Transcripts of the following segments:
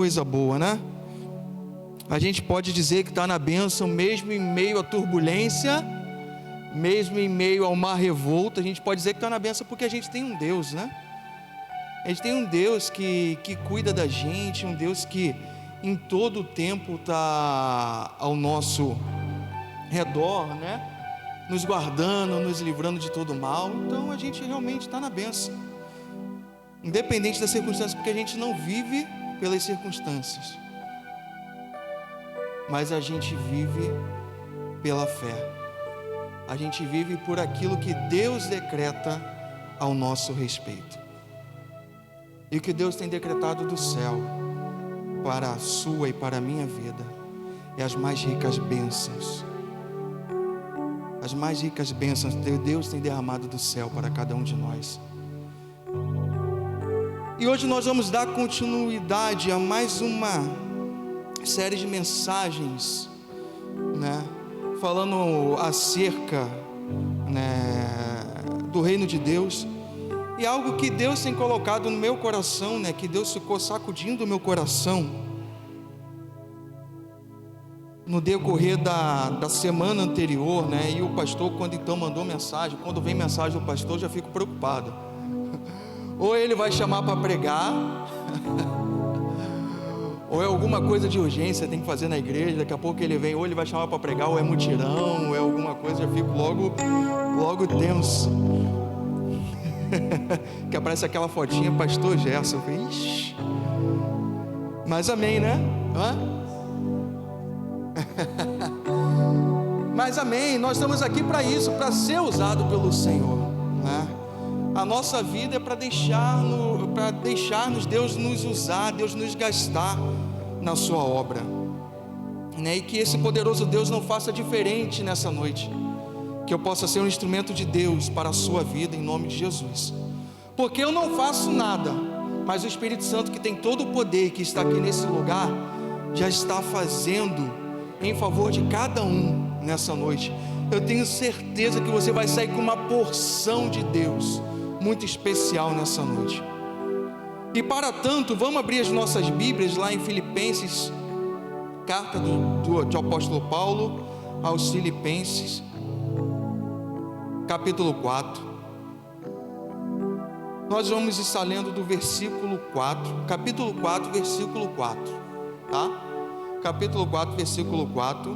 Coisa boa, né? A gente pode dizer que está na bênção, mesmo em meio à turbulência, mesmo em meio ao mar revolto. A gente pode dizer que está na bênção porque a gente tem um Deus, né? A gente tem um Deus que cuida da gente, um Deus que em todo o tempo está ao nosso redor, né? Nos guardando, nos livrando de todo mal. Então a gente realmente está na bênção, independente das circunstâncias, porque a gente não vive pelas circunstâncias, mas a gente vive pela fé. A gente vive por aquilo que Deus decreta ao nosso respeito, e o que Deus tem decretado do céu para a sua e para a minha vida é as mais ricas bênçãos. As mais ricas bênçãos que Deus tem derramado do céu para cada um de nós. E hoje nós vamos dar continuidade a mais uma série de mensagens, né, falando acerca, né, do reino de Deus. E algo que Deus tem colocado no meu coração, né, que Deus ficou sacudindo o meu coração no decorrer da semana anterior, né? E o pastor, quando então mandou mensagem, quando vem mensagem do pastor, eu já fico preocupado. Ou ele vai chamar para pregar, ou é alguma coisa de urgência tem que fazer na igreja. Daqui a pouco ele vem, ou ele vai chamar para pregar, ou é mutirão, ou é alguma coisa. Já fico logo tenso. Que aparece aquela fotinha, pastor Gerson. Eu falei, ixi. Mas amém, né? Mas amém, nós estamos aqui para isso, para ser usado pelo Senhor, né? A nossa vida é para deixarmos Deus nos usar, Deus nos gastar na sua obra, né? E que esse poderoso Deus não faça diferente nessa noite, que eu possa ser um instrumento de Deus para a sua vida, em nome de Jesus. Porque eu não faço nada, mas o Espírito Santo, que tem todo o poder, que está aqui nesse lugar, já está fazendo em favor de cada um nessa noite. Eu tenho certeza que você vai sair com uma porção de Deus muito especial nessa noite. E para tanto, vamos abrir as nossas Bíblias lá em Filipenses, carta do apóstolo Paulo aos Filipenses, capítulo 4. Nós vamos estar lendo do versículo 4, capítulo 4, versículo 4, tá? Capítulo 4, versículo 4,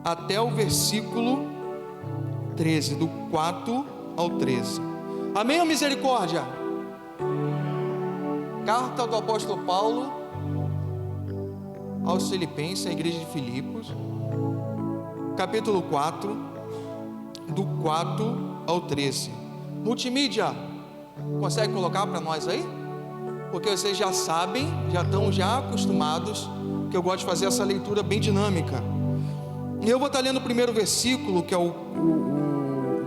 até o versículo 13, do 4 ao 13. Amém ou misericórdia? Carta do apóstolo Paulo aos Filipenses, a igreja de Filipos, capítulo 4, do 4 ao 13. Multimídia, consegue colocar para nós aí? Porque vocês já sabem, já estão acostumados, que eu gosto de fazer essa leitura bem dinâmica. E eu vou estar lendo o primeiro versículo, que é o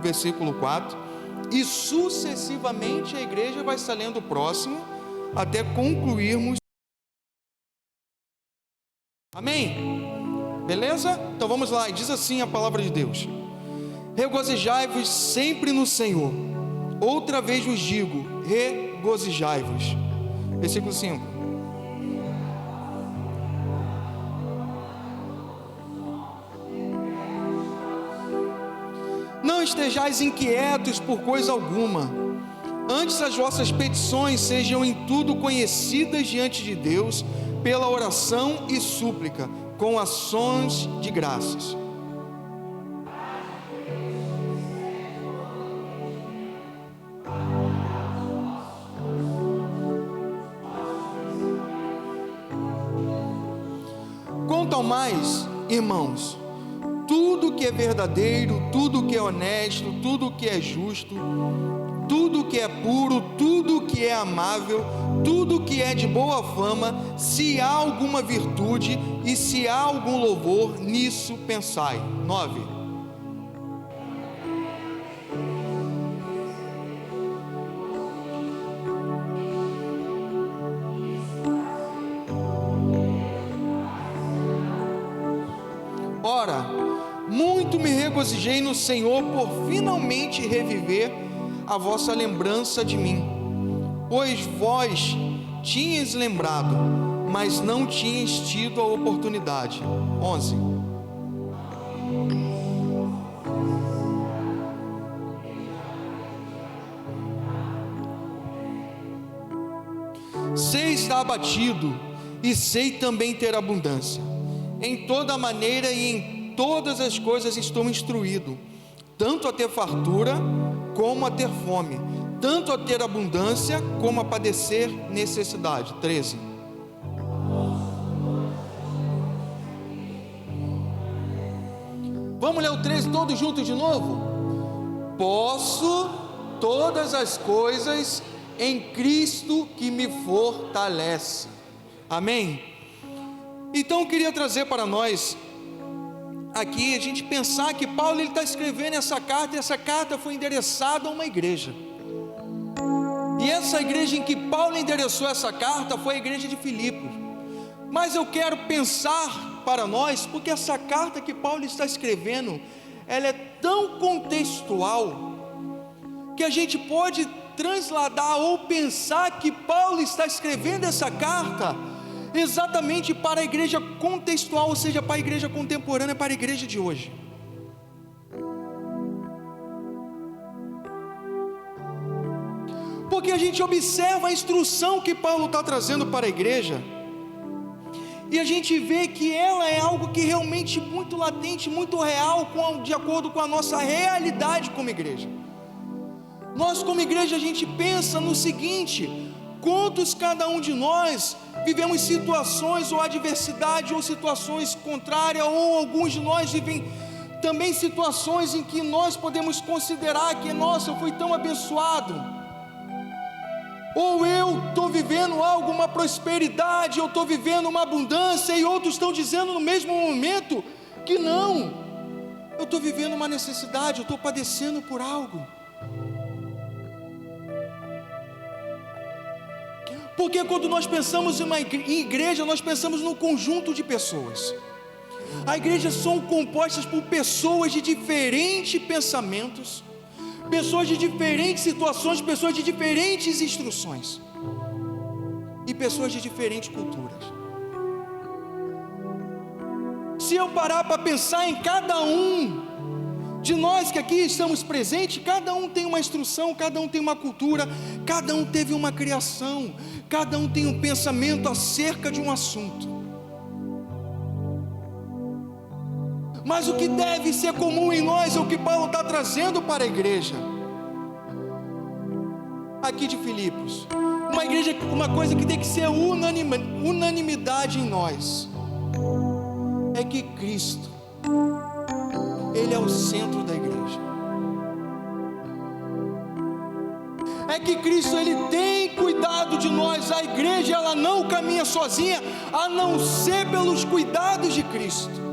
versículo 4, e sucessivamente a igreja vai estar lendo o próximo, até concluirmos. Amém? Beleza? Então vamos lá, e diz assim a palavra de Deus: regozijai-vos sempre no Senhor. Outra vez vos digo, regozijai-vos. Versículo 5. Não estejais inquietos por coisa alguma, antes as vossas petições sejam em tudo conhecidas diante de Deus, pela oração e súplica, com ações de graças. Quanto ao mais, irmãos, tudo que é verdadeiro, tudo que é honesto, tudo que é justo, tudo que é puro, tudo que é amável, tudo que é de boa fama, se há alguma virtude e se há algum louvor, nisso pensai. 9. Ora, muito me regozijei no Senhor por finalmente reviver a vossa lembrança de mim, pois vós tinhas lembrado, mas não tinhas tido a oportunidade. 11. Sei estar abatido e sei também ter abundância. Em toda maneira e em todas as coisas estou instruído, tanto a ter fartura como a ter fome, tanto a ter abundância como a padecer necessidade. 13. Vamos ler o 13 todos juntos de novo? Posso todas as coisas em Cristo que me fortalece. Amém? Então eu queria trazer para nós aqui, a gente pensar que Paulo está escrevendo essa carta, e essa carta foi endereçada a uma igreja, e essa igreja em que Paulo endereçou essa carta foi a igreja de Filipos. Mas eu quero pensar para nós, porque essa carta que Paulo está escrevendo, ela é tão contextual, que a gente pode transladar ou pensar que Paulo está escrevendo essa carta exatamente para a igreja contextual, ou seja, para a igreja contemporânea, para a igreja de hoje. Porque a gente observa a instrução que Paulo está trazendo para a igreja, e a gente vê que ela é algo que realmente muito latente, muito real, de acordo com a nossa realidade como igreja. Nós como igreja, a gente pensa no seguinte: quantos cada um de nós vivemos situações ou adversidade, ou situações contrárias, ou alguns de nós vivem também situações em que nós podemos considerar que, nossa, eu fui tão abençoado, ou eu estou vivendo algo, uma prosperidade, eu estou vivendo uma abundância, e outros estão dizendo no mesmo momento que não, eu estou vivendo uma necessidade, eu estou padecendo por algo. Porque quando nós pensamos em igreja, nós pensamos num conjunto de pessoas. A igreja são compostas por pessoas de diferentes pensamentos, pessoas de diferentes situações, pessoas de diferentes instruções e pessoas de diferentes culturas. Se eu parar para pensar em cada um de nós que aqui estamos presentes, cada um tem uma instrução, cada um tem uma cultura, cada um teve uma criação, cada um tem um pensamento acerca de um assunto. Mas o que deve ser comum em nós é o que Paulo está trazendo para a igreja aqui de Filipos. Uma coisa que tem que ser unanimidade em nós é que Cristo, Ele é o centro da igreja. É que Cristo, Ele tem cuidado de nós. A igreja, ela não caminha sozinha, a não ser pelos cuidados de Cristo.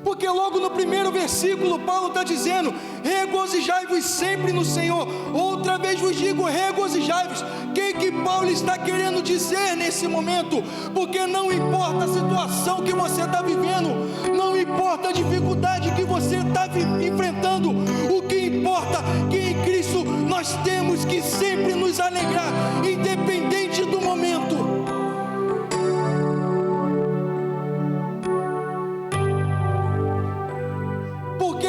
Porque logo no primeiro versículo, Paulo está dizendo: regozijai-vos sempre no Senhor. Outra vez vos digo, regozijai-vos. O que Paulo está querendo dizer nesse momento? Porque não importa a situação que você está vivendo, não importa a dificuldade que você está enfrentando, o que importa é que em Cristo nós temos que sempre nos alegrar, independente do momento.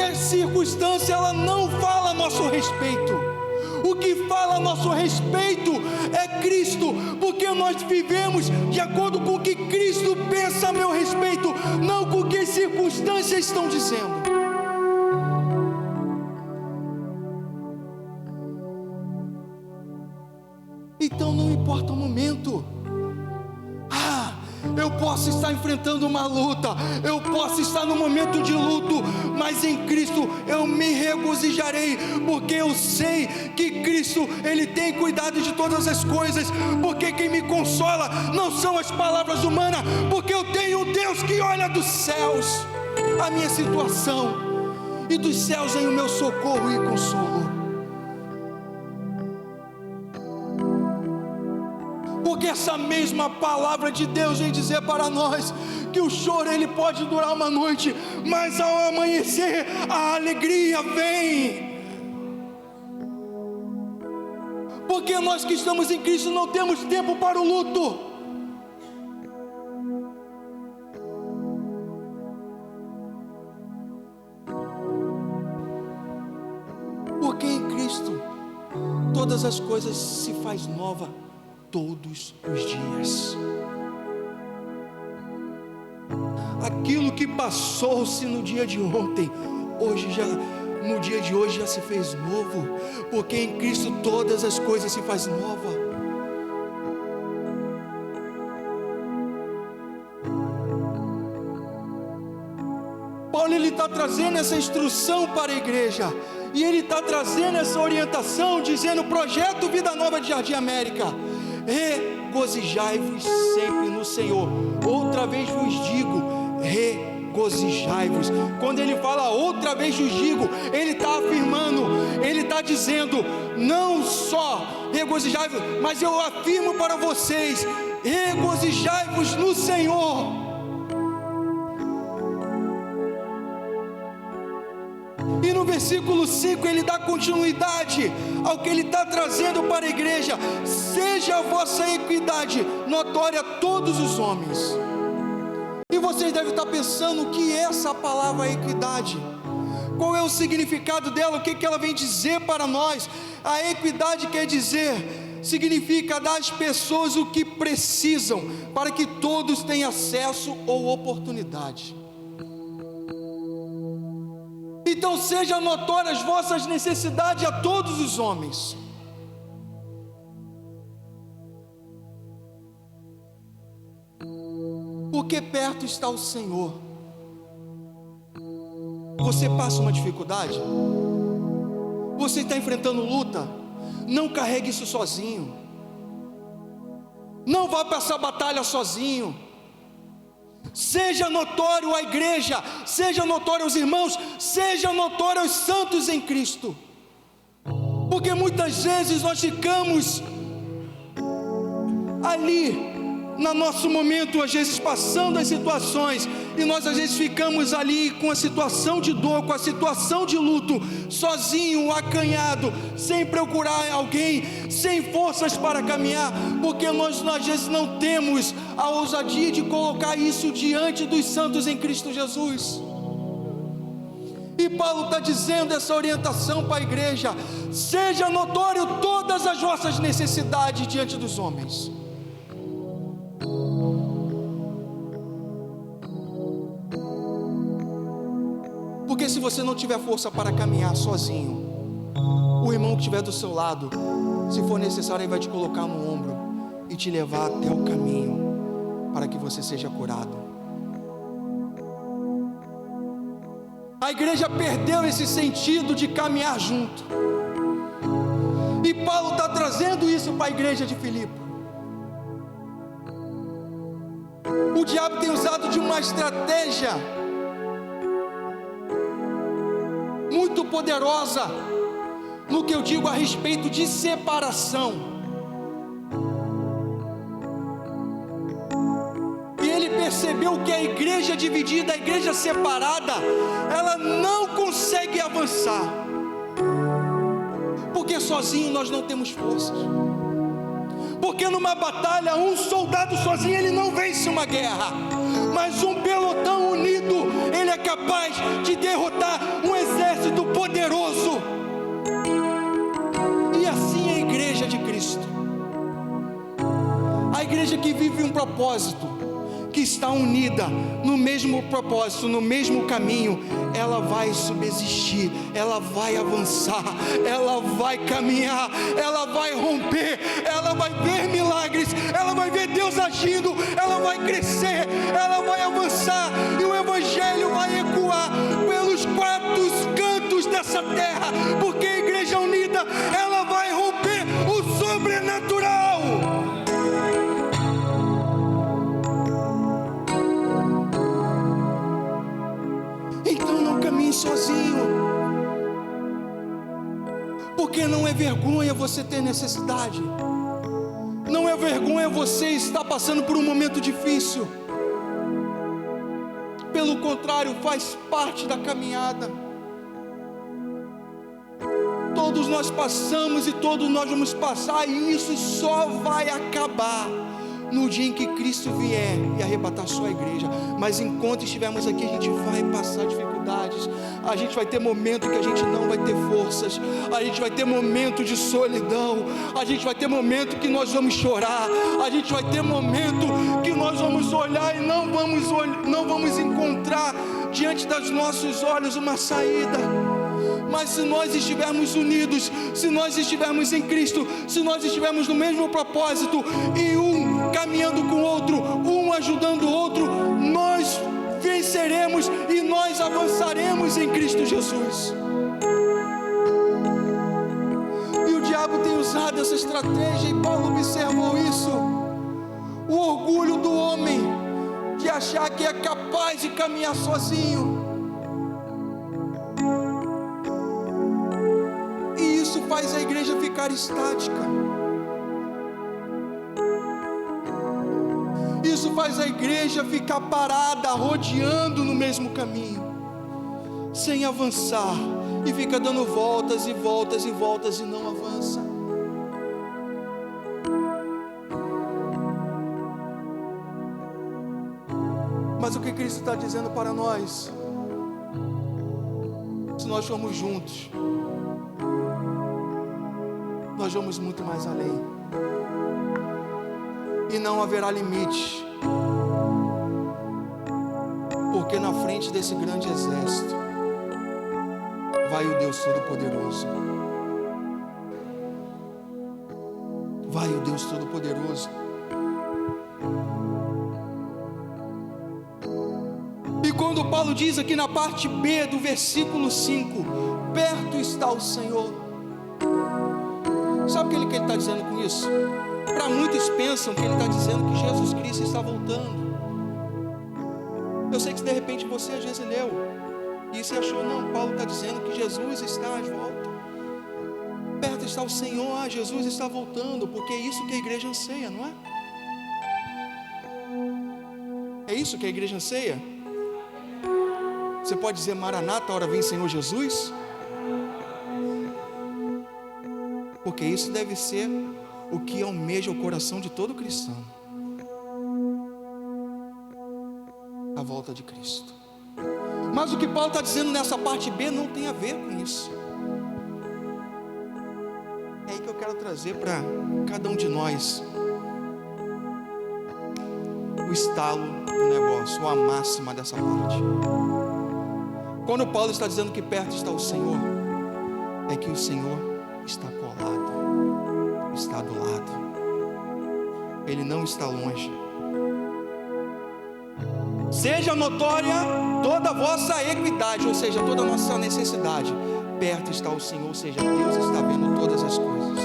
A circunstância, ela não fala a nosso respeito. O que fala a nosso respeito é Cristo, porque nós vivemos de acordo com o que Cristo pensa a meu respeito, não com o que as circunstâncias estão dizendo. Então não importa o momento. Eu posso estar enfrentando uma luta, eu posso estar no momento de luto, mas em Cristo eu me regozijarei, porque eu sei que Cristo, Ele tem cuidado de todas as coisas, porque quem me consola não são as palavras humanas, porque eu tenho um Deus que olha dos céus a minha situação, e dos céus vem o meu socorro e consolo. Porque essa mesma palavra de Deus vem dizer para nós que o choro, ele pode durar uma noite, mas ao amanhecer a alegria vem. Porque porque nós que estamos em Cristo não temos tempo para o luto. Porque em Cristo todas as coisas se faz nova todos os dias. Aquilo que passou-se no dia de ontem, no dia de hoje já se fez novo, porque em Cristo todas as coisas se faz nova. Paulo, ele está trazendo essa instrução para a igreja, e ele está trazendo essa orientação, dizendo: projeto Vida Nova de Jardim América, regozijai-vos sempre no Senhor. Outra vez vos digo, regozijai-vos. Quando ele fala outra vez vos digo, ele está afirmando, ele está dizendo, não só regozijai-vos, mas eu afirmo para vocês, regozijai-vos no Senhor. E no versículo 5 ele dá continuidade ao que ele está trazendo para a igreja: seja a vossa equidade notória a todos os homens. E vocês devem estar pensando: o que é essa palavra equidade? Qual é o significado dela? O que ela vem dizer para nós? A equidade significa dar às pessoas o que precisam, para que todos tenham acesso ou oportunidade. Então sejam notórias as vossas necessidades a todos os homens. Porque perto está o Senhor. Você passa uma dificuldade? Você está enfrentando luta? Não carregue isso sozinho. Não vá passar batalha sozinho. Seja notório à igreja, seja notório aos irmãos, seja notório aos santos em Cristo. Porque muitas vezes nós ficamos ali, no nosso momento, às vezes passando as situações, e nós às vezes ficamos ali com a situação de dor, com a situação de luto, sozinho, acanhado, sem procurar alguém, sem forças para caminhar, porque nós às vezes não temos a ousadia de colocar isso diante dos santos em Cristo Jesus. E Paulo está dizendo essa orientação para a igreja: seja notório todas as vossas necessidades diante dos homens. Porque se você não tiver força para caminhar sozinho, o irmão que estiver do seu lado, se for necessário, ele vai te colocar no ombro e te levar até o caminho, para que você seja curado. A igreja perdeu esse sentido de caminhar junto, e Paulo está trazendo isso para a igreja de Filipe. O diabo tem usado de uma estratégia muito poderosa, no que eu digo a respeito de separação. E ele percebeu que a igreja dividida, a igreja separada, ela não consegue avançar, porque sozinho nós não temos forças. Porque numa batalha, um soldado sozinho ele não vence uma guerra, mas um pelotão unido, ele é capaz de derrotar um exército poderoso. E assim é a igreja de Cristo, a igreja que vive um propósito, que está unida no mesmo propósito, no mesmo caminho, ela vai subsistir, ela vai avançar, ela vai caminhar, ela vai romper, ela vai ver milagres, ela vai ver Deus agindo, ela vai crescer, ela vai avançar, e o evangelho vai ecoar pelos quatro cantos dessa terra, porque a igreja unida, ela vai romper o sobrenatural. Então não caminhe sozinho, porque não é vergonha você ter necessidade, não é vergonha você estar passando por um momento difícil, pelo contrário, faz parte da caminhada. Todos nós passamos e todos nós vamos passar, e isso só vai acabar no dia em que Cristo vier e arrebatar a sua igreja. Mas enquanto estivermos aqui, a gente vai passar dificuldades, a gente vai ter momento que a gente não vai ter forças, a gente vai ter momento de solidão, a gente vai ter momento que nós vamos chorar, a gente vai ter momento que nós vamos olhar e não vamos encontrar diante dos nossos olhos uma saída. Mas se nós estivermos unidos, se nós estivermos em Cristo, se nós estivermos no mesmo propósito, e um caminhando com o outro, um ajudando o outro, nós venceremos e nós avançaremos em Cristo Jesus. E o diabo tem usado essa estratégia, e Paulo observou isso: o orgulho do homem de achar que é capaz de caminhar sozinho. Isso faz a igreja ficar estática. Isso faz a igreja ficar parada, rodeando no mesmo caminho, sem avançar, e fica dando voltas e voltas e voltas e não avança. Mas o que Cristo está dizendo para nós? Se nós formos juntos, nós vamos muito mais além, e não haverá limite, porque na frente desse grande exército vai o Deus Todo-Poderoso. Vai o Deus Todo-Poderoso. E quando Paulo diz aqui na parte B do versículo 5, perto está o Senhor, sabe o que ele está dizendo com isso? Para muitos pensam que ele está dizendo que Jesus Cristo está voltando. Eu sei que de repente você às vezes leu e você achou, não, Paulo está dizendo que Jesus está às voltas. Perto está o Senhor, Jesus está voltando, porque é isso que a igreja anseia, não é? É isso que a igreja anseia? Você pode dizer, Maranata, hora vem Senhor Jesus? Porque isso deve ser o que almeja o coração de todo cristão: a volta de Cristo. Mas o que Paulo está dizendo nessa parte B não tem a ver com isso. É aí que eu quero trazer para cada um de nós o estalo do negócio, ou a máxima dessa parte. Quando Paulo está dizendo que perto está o Senhor, é que o Senhor está colado, está do lado, Ele não está longe. Seja notória toda a vossa equidade, ou seja, toda a nossa necessidade, perto está o Senhor, ou seja, Deus está vendo todas as coisas.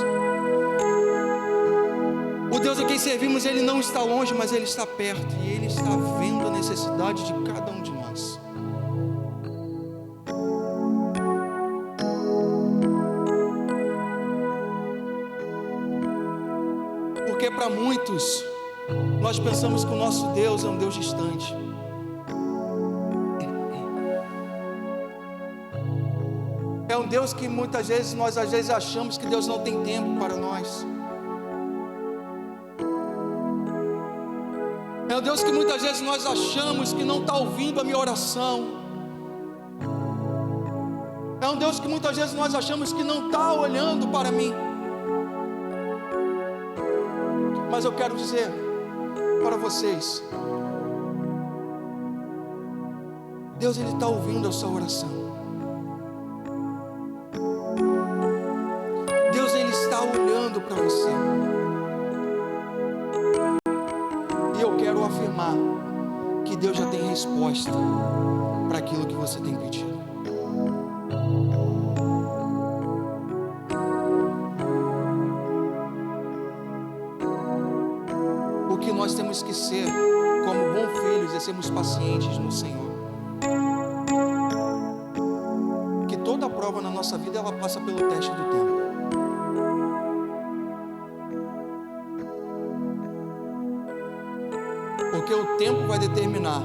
O Deus a quem servimos, Ele não está longe, mas Ele está perto, e Ele está vendo a necessidade de cada um de nós. Porque para muitos, nós pensamos que o nosso Deus é um Deus distante. É um Deus que muitas vezes nós achamos que Deus não tem tempo para nós. É um Deus que muitas vezes nós achamos que não está ouvindo a minha oração. É um Deus que muitas vezes nós achamos que não está olhando para mim. Mas eu quero dizer para vocês, Deus, Ele está ouvindo a sua oração. Deus, Ele está olhando para você. E eu quero afirmar que Deus já tem resposta para aquilo que você tem pedido. O que nós temos que ser, como bons filhos, é sermos pacientes no Senhor. Que toda prova na nossa vida, ela passa pelo teste do tempo. Porque o tempo vai determinar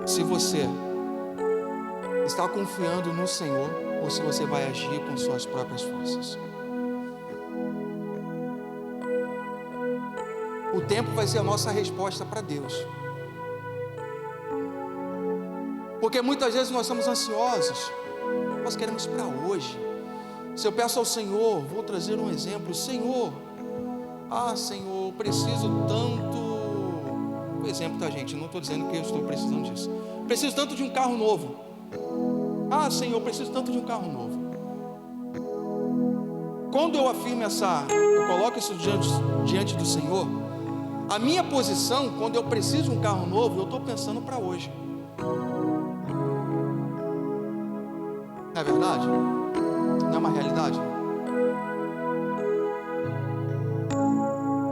se você está confiando no Senhor ou se você vai agir com suas próprias forças. O tempo vai ser a nossa resposta para Deus. Porque muitas vezes nós somos ansiosos, nós queremos para hoje. Se eu peço ao Senhor, vou trazer um exemplo: Senhor, Senhor, eu preciso tanto, por exemplo, tá, gente, não estou dizendo que eu estou precisando disso, preciso tanto de um carro novo. Senhor, eu preciso tanto de um carro novo. Quando eu afirmo eu coloco isso diante do Senhor, a minha posição, quando eu preciso de um carro novo, eu estou pensando para hoje. Não é verdade? Não é uma realidade?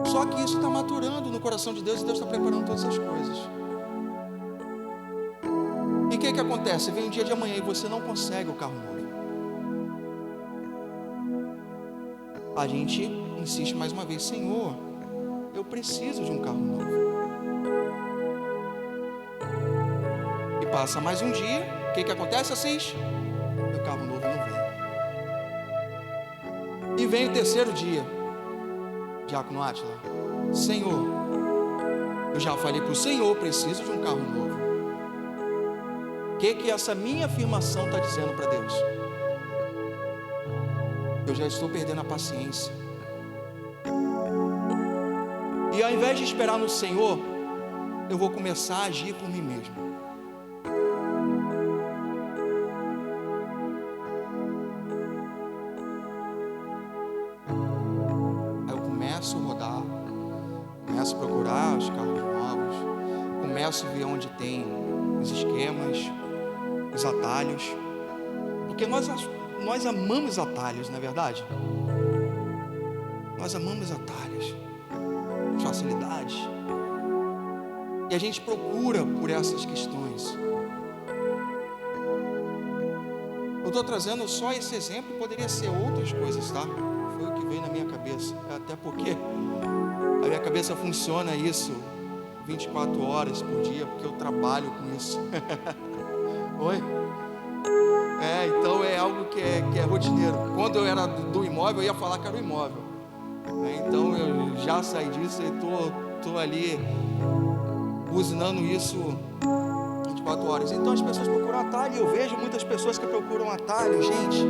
Só que isso está maturando no coração de Deus, e Deus está preparando todas essas coisas. E o que acontece? Vem um dia de amanhã e você não consegue o carro novo. A gente insiste mais uma vez: Senhor, eu preciso de um carro novo. E passa mais um dia, o que acontece, Assis? O carro novo não vem. E vem o terceiro dia, Diácono Átila: Senhor, eu já falei para o Senhor, preciso de um carro novo. O que essa minha afirmação está dizendo para Deus? Eu já estou perdendo a paciência. E ao invés de esperar no Senhor, eu vou começar a agir por mim mesmo. Aí eu começo a rodar, começo a procurar os carros novos, começo a ver onde tem os esquemas, os atalhos, porque nós amamos atalhos, não é verdade? Nós amamos atalhos, facilidades, e a gente procura por essas questões. Eu estou trazendo só esse exemplo, poderia ser outras coisas, tá? Foi o que veio na minha cabeça, até porque a minha cabeça funciona isso 24 horas por dia, porque eu trabalho com isso. Oi? Então é algo que é rotineiro. Quando eu era do imóvel, eu ia falar que era o imóvel. Então eu já saí disso e estou ali buzinando isso 24 horas. Então as pessoas procuram atalho, e eu vejo muitas pessoas que procuram atalho, gente,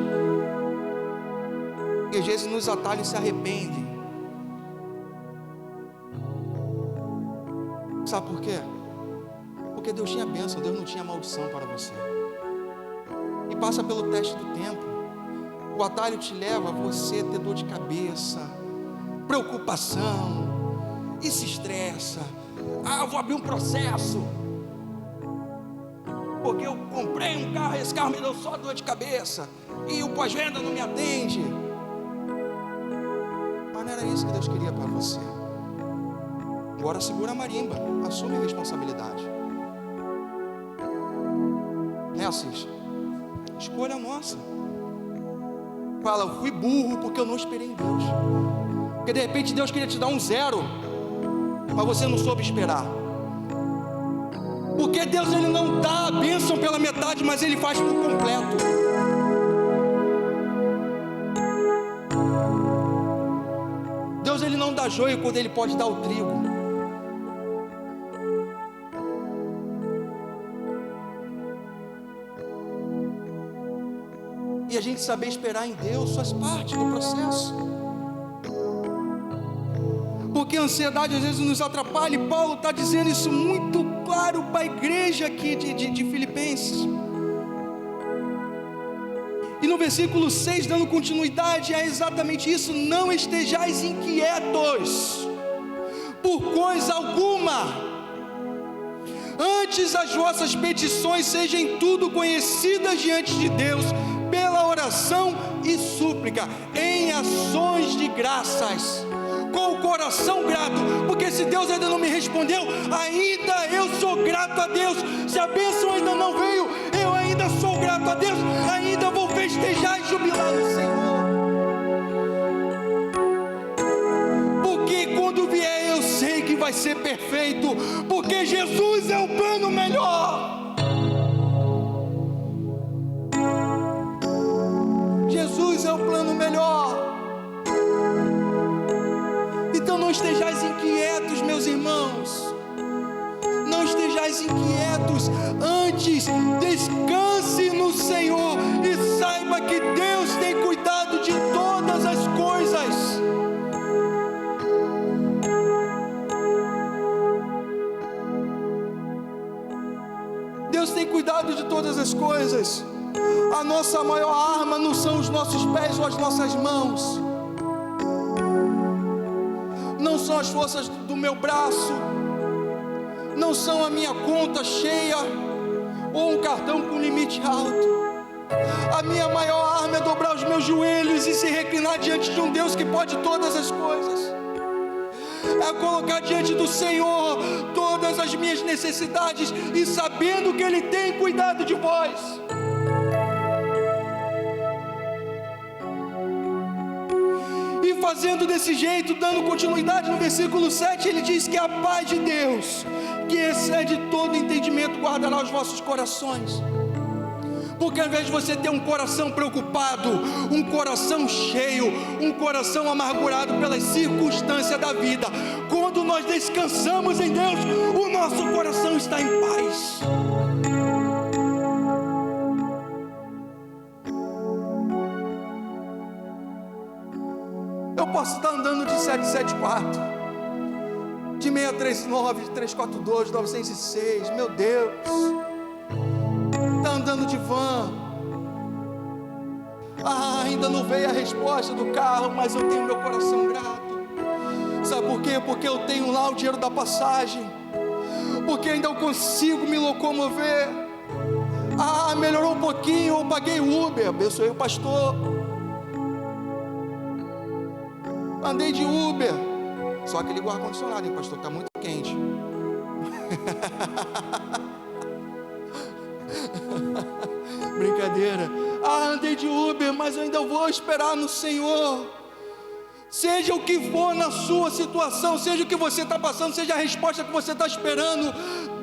e às vezes nos atalhos se arrependem. Sabe por quê? Porque Deus tinha bênção, Deus não tinha maldição para você. E passa pelo teste do tempo. O atalho te leva a você ter dor de cabeça, preocupação, e se estressa. Eu vou abrir um processo, porque eu comprei um carro, esse carro me deu só dor de cabeça, e o pós-venda não me atende. Mas não era isso que Deus queria para você. Agora segura a marimba, assume a responsabilidade. Assis? Escolha nossa. Fala: eu fui burro porque eu não esperei em Deus. Porque de repente Deus queria te dar um 0, mas você não soube esperar. Porque Deus, Ele não dá a bênção pela metade, mas Ele faz por completo. Deus, Ele não dá joio quando Ele pode dar o trigo. E a gente saber esperar em Deus faz parte do processo. Porque a ansiedade às vezes nos atrapalha, e Paulo está dizendo isso muito claro para a igreja aqui de Filipenses. E no versículo 6, dando continuidade a exatamente isso: não estejais inquietos por coisa alguma, antes as vossas petições sejam em tudo conhecidas diante de Deus, pela oração e súplica, em ações de graças, com o coração grato. Porque se Deus ainda não me respondeu, ainda eu sou grato a Deus. Se a bênção ainda não veio, eu ainda sou grato a Deus, ainda vou festejar e jubilar no Senhor. Porque quando vier, eu sei que vai ser perfeito, porque Jesus é o plano melhor. seu plano melhor. Então não estejais inquietos, meus irmãos, não estejais inquietos, antes descanse no Senhor e saiba que Deus tem cuidado de todas as coisas. Deus tem cuidado de todas as coisas. A nossa maior arma não são os nossos pés ou as nossas mãos, não são as forças do meu braço, não são a minha conta cheia ou um cartão com limite alto. A minha maior arma é dobrar os meus joelhos e se reclinar diante de um Deus que pode todas as coisas. É colocar diante do Senhor todas as minhas necessidades e sabendo que Ele tem cuidado de vós. E fazendo desse jeito, dando continuidade no versículo 7, ele diz que a paz de Deus, que excede todo entendimento, guardará os vossos corações. Porque ao invés de você ter um coração preocupado, um coração cheio, um coração amargurado pelas circunstâncias da vida, quando nós descansamos em Deus, o nosso coração está em paz. Eu posso estar andando de 774, de 639, de 342, 906, meu Deus, está andando de van, ainda não veio a resposta do carro, mas eu tenho meu coração grato. Sabe por quê? Porque eu tenho lá o dinheiro da passagem, porque ainda eu consigo me locomover. Melhorou um pouquinho, eu paguei o Uber, abençoei o pastor, andei de Uber, só que ligou o ar-condicionado, hein, pastor, está muito quente. Brincadeira. Andei de Uber, mas eu ainda vou esperar no Senhor. Seja o que for na sua situação, seja o que você está passando, seja a resposta que você está esperando,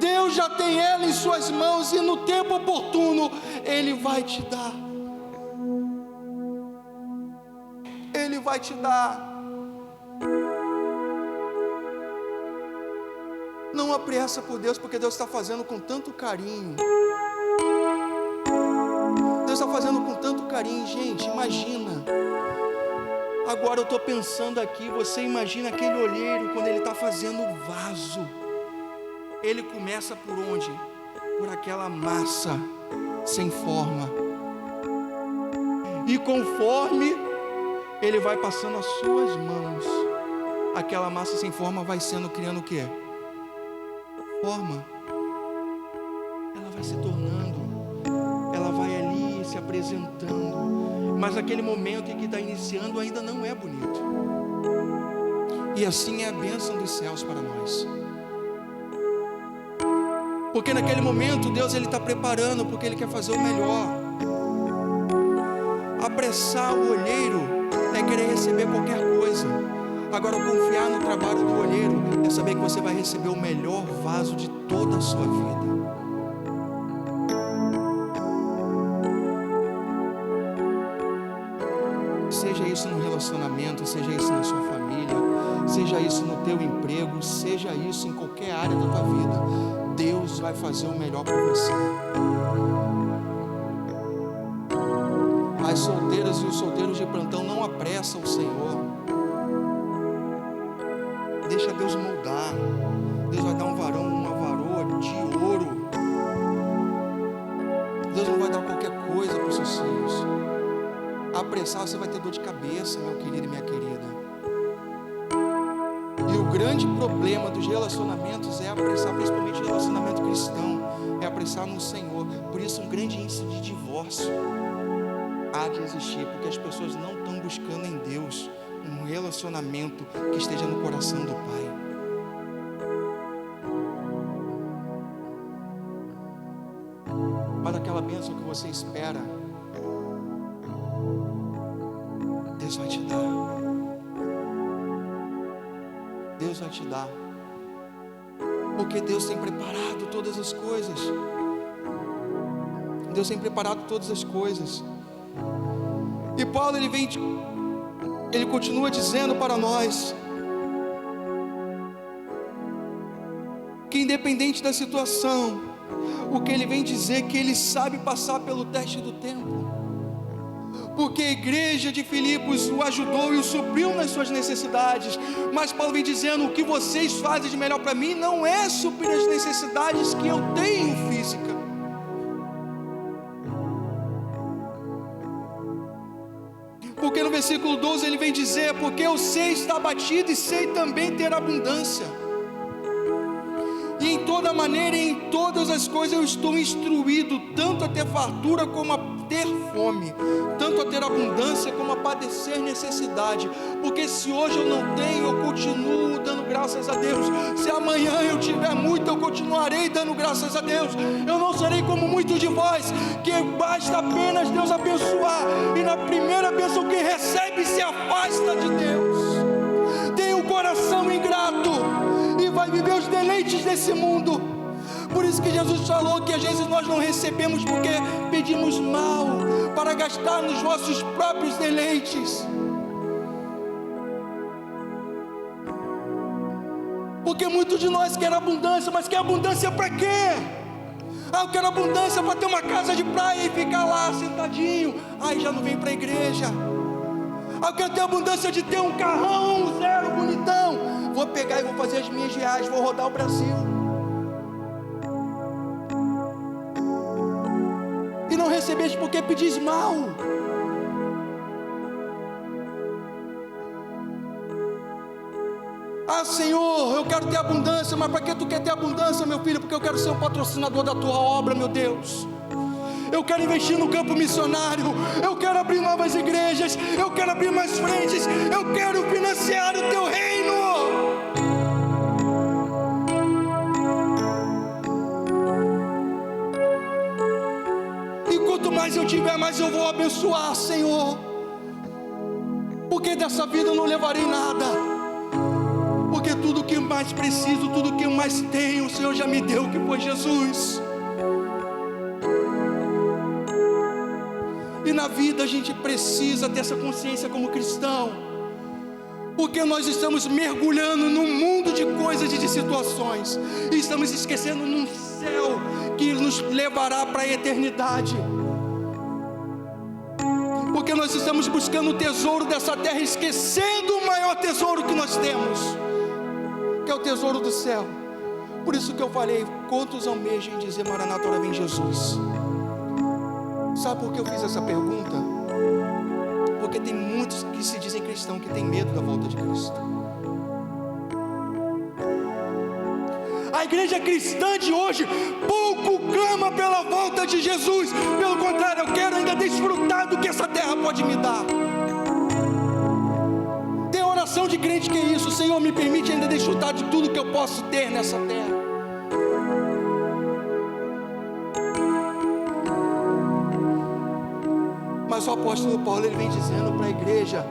Deus já tem ela em suas mãos, e no tempo oportuno Ele vai te dar. Ele vai te dar. Não apressa por Deus, porque Deus está fazendo com tanto carinho. Deus está fazendo com tanto carinho, gente, imagina. Agora eu estou pensando aqui, você imagina aquele olheiro quando ele está fazendo o vaso. Ele começa por onde? Por aquela massa sem forma. E conforme ele vai passando as suas mãos, aquela massa sem forma vai sendo, criando o quê? Forma. Ela vai se tornando, ela vai ali se apresentando, mas aquele momento em que está iniciando ainda não é bonito. E assim é a bênção dos céus para nós, porque naquele momento Deus está preparando, porque Ele quer fazer o melhor. Apressar o olheiro é querer receber qualquer coisa. Agora, confiar no trabalho do olheiro é saber que você vai receber o melhor vaso de toda a sua vida. Seja isso no relacionamento, seja isso na sua família, seja isso no teu emprego, seja isso em qualquer área da tua vida, Deus vai fazer o melhor para você. As solteiras e os solteiros de plantão, não apressam o Senhor. Deixa Deus moldar. Deus vai dar um varão, uma varoa de ouro. Deus não vai dar qualquer coisa para os seus filhos. Apressar, você vai ter dor de cabeça, meu querido e minha querida. E o grande problema dos relacionamentos é apressar, principalmente o relacionamento cristão, é apressar no Senhor. Por isso um grande índice de divórcio há de existir, porque as pessoas não estão buscando em Deus um relacionamento que esteja no coração do Pai. Mas aquela bênção que você espera, Deus vai te dar. Deus vai te dar. Porque Deus tem preparado todas as coisas. Deus tem preparado todas as coisas. E Paulo ele continua dizendo para nós que independente da situação, o que ele vem dizer é que ele sabe passar pelo teste do tempo, porque a igreja de Filipos o ajudou e o supriu nas suas necessidades. Mas Paulo vem dizendo: o que vocês fazem de melhor para mim não é suprir as necessidades que eu tenho física. Porque no versículo 12 ele vem dizer: porque eu sei estar abatido e sei também ter abundância, e em toda maneira e em todas as coisas eu estou instruído, tanto a ter fartura como a ter fome, tanto a ter abundância como a padecer necessidade. Porque se hoje eu não tenho, eu continuo dando graças a Deus. Se amanhã eu tiver muito, eu continuarei dando graças a Deus. Eu não serei como muitos de vós, que basta apenas Deus abençoar, e na primeira bênção que recebe se afasta de Deus. Tem um coração ingrato e vai viver os deleites desse mundo. Por isso que Jesus falou que às vezes nós não recebemos porque pedimos mal, para gastar nos nossos próprios deleites. Porque muitos de nós querem abundância, mas quer abundância para quê? Eu quero abundância para ter uma casa de praia e ficar lá sentadinho. Aí já não vem para a igreja. Eu quero ter abundância de ter um carrão zero bonitão. Vou pegar e vou fazer as minhas viagens, vou rodar o Brasil. E não recebeis porque pedis mal. Senhor, eu quero ter abundância. Mas para que tu quer ter abundância, meu filho? Porque eu quero ser um patrocinador da tua obra, meu Deus. Eu quero investir no campo missionário. Eu quero abrir novas igrejas. Eu quero abrir mais frentes. Eu quero financiar o teu reino. E quanto mais eu tiver, mais eu vou abençoar, Senhor. Porque dessa vida eu não levarei nada. Porque tudo que eu mais preciso, tudo que eu mais tenho, o Senhor já me deu, que foi Jesus. E na vida a gente precisa ter essa consciência como cristão, porque nós estamos mergulhando num mundo de coisas e de situações, e estamos esquecendo num céu que nos levará para a eternidade. Porque nós estamos buscando o tesouro dessa terra, esquecendo o maior tesouro que nós temos, que é o tesouro do céu. Por isso que eu falei: quantos almejam dizer Maranata, ora vem Jesus? Sabe por que eu fiz essa pergunta? Porque tem muitos que se dizem cristãos que têm medo da volta de Cristo. A igreja cristã de hoje pouco clama pela volta de Jesus. Pelo contrário, eu quero ainda desfrutar do que essa terra pode me dar. Tem oração de crente que é isso: Senhor, me permite ainda desfrutar de tudo que eu posso ter nessa terra. Mas o apóstolo Paulo, ele vem dizendo para a igreja,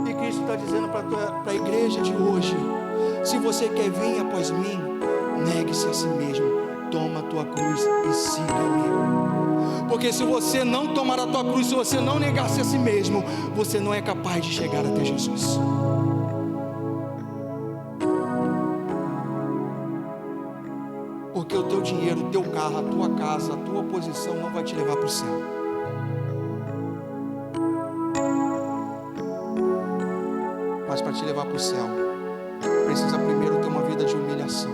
e Cristo está dizendo para a igreja de hoje: se você quer vir após mim, negue-se a si mesmo, toma a tua cruz e siga-me. Porque se você não tomar a tua cruz, se você não negar-se a si mesmo, você não é capaz de chegar até Jesus. Porque o teu dinheiro, o teu carro, a tua casa, a tua posição não vai te levar para o céu. Mas para te levar para o céu, precisa primeiro ter uma vida de humilhação.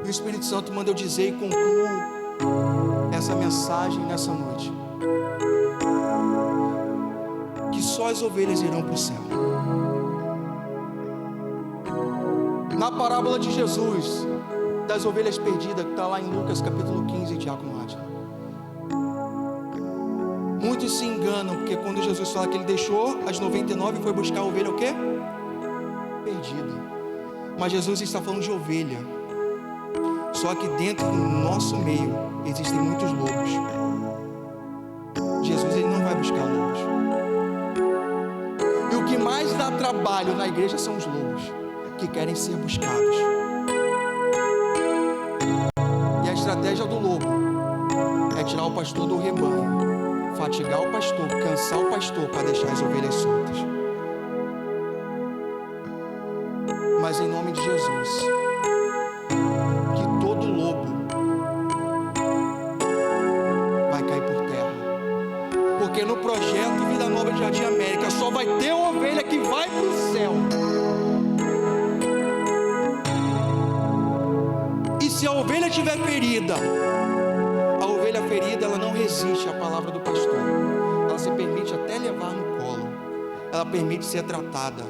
E o Espírito Santo manda eu dizer, e concluo essa mensagem nessa noite, que só as ovelhas irão para o céu. Na parábola de Jesus, das ovelhas perdidas, que está lá em Lucas capítulo 15, Diácono Átila, muitos se enganam, porque quando Jesus fala que ele deixou as 99 e foi buscar a ovelha o quê? Perdida. Mas Jesus está falando de ovelha. Só que dentro do nosso meio existem muitos lobos. Jesus, ele não vai buscar lobos. E o que mais dá trabalho na igreja são os lobos, que querem ser buscados. E a estratégia do lobo é tirar o pastor do rebanho, fatigar o pastor, cansar o pastor para deixar as ovelhas soltas. Mas em nome de Jesus, que todo lobo vai cair por terra. Porque no projeto Vida Nova de Jardim América só vai ter ovelha que vai para o céu. E se a ovelha estiver ferida, a ovelha ferida, ela não resiste à palavra do pastor. Ela se permite até levar no colo. Ela permite ser tratada.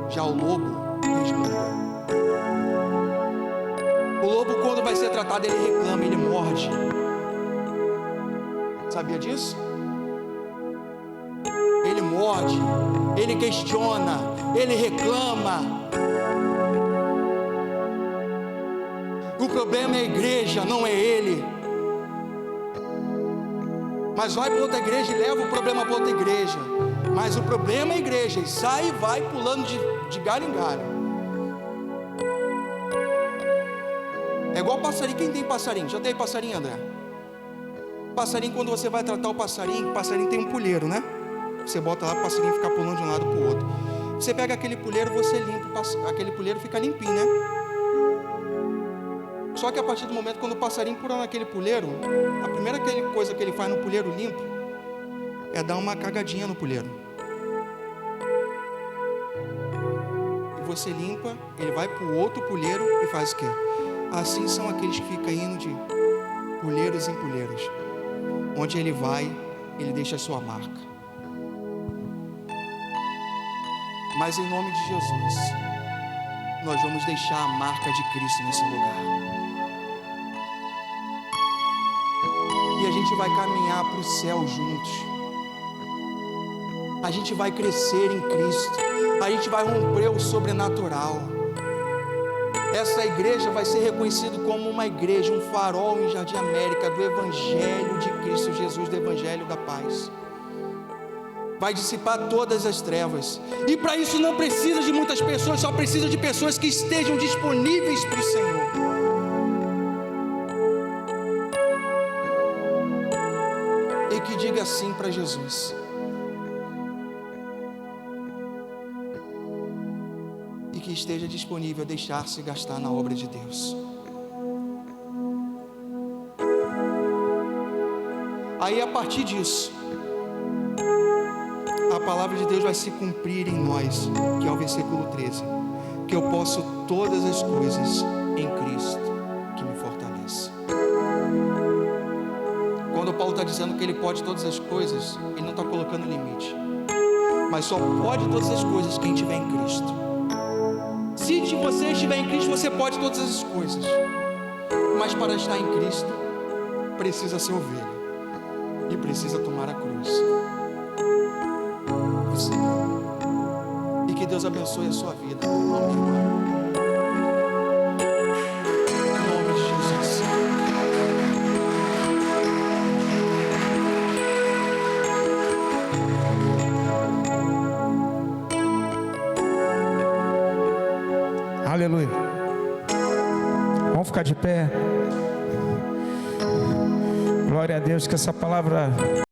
Já o lobo resmunga. O lobo, quando vai ser tratado, ele reclama, ele morde. Sabia disso? Ele morde, ele questiona, ele reclama. O problema é a igreja, não é ele. Mas vai para outra igreja e leva o problema para outra igreja. Mas o problema é a igreja, e sai e vai pulando de galho em galho. É igual passarinho. Quem tem passarinho? Já tem passarinho, André? Passarinho, quando você vai tratar o passarinho tem um pulheiro, né? Você bota lá para o passarinho ficar pulando de um lado para o outro. Você pega aquele pulheiro, você limpa, aquele pulheiro fica limpinho, né? Só que a partir do momento quando o passarinho pula naquele pulheiro, a primeira coisa que ele faz no pulheiro limpo é dar uma cagadinha no pulheiro. E você limpa, ele vai para o outro pulheiro e faz o quê? Assim são aqueles que ficam indo de pulheiros em pulheiros. Onde ele vai, ele deixa a sua marca. Mas em nome de Jesus, nós vamos deixar a marca de Cristo nesse lugar. E a gente vai caminhar para o céu juntos. A gente vai crescer em Cristo. A gente vai romper o sobrenatural. Essa igreja vai ser reconhecida como uma igreja, um farol em Jardim América do Evangelho de Cristo Jesus, do Evangelho da paz. Vai dissipar todas as trevas. E para isso não precisa de muitas pessoas, só precisa de pessoas que estejam disponíveis para o Senhor. E que diga sim para Jesus. E que esteja disponível a deixar-se gastar na obra de Deus. Aí a partir disso, a palavra de Deus vai se cumprir em nós, que é o versículo 13, que eu posso todas as coisas em Cristo que me fortalece. Quando Paulo está dizendo que ele pode todas as coisas, ele não está colocando limite, mas só pode todas as coisas quem estiver em Cristo. Se você estiver em Cristo, você pode todas as coisas, mas para estar em Cristo, precisa ser ovelha, e precisa tomar a cruz. E que Deus abençoe a sua vida. Em nome de Jesus. Aleluia. Vamos ficar de pé. Glória a Deus, que essa palavra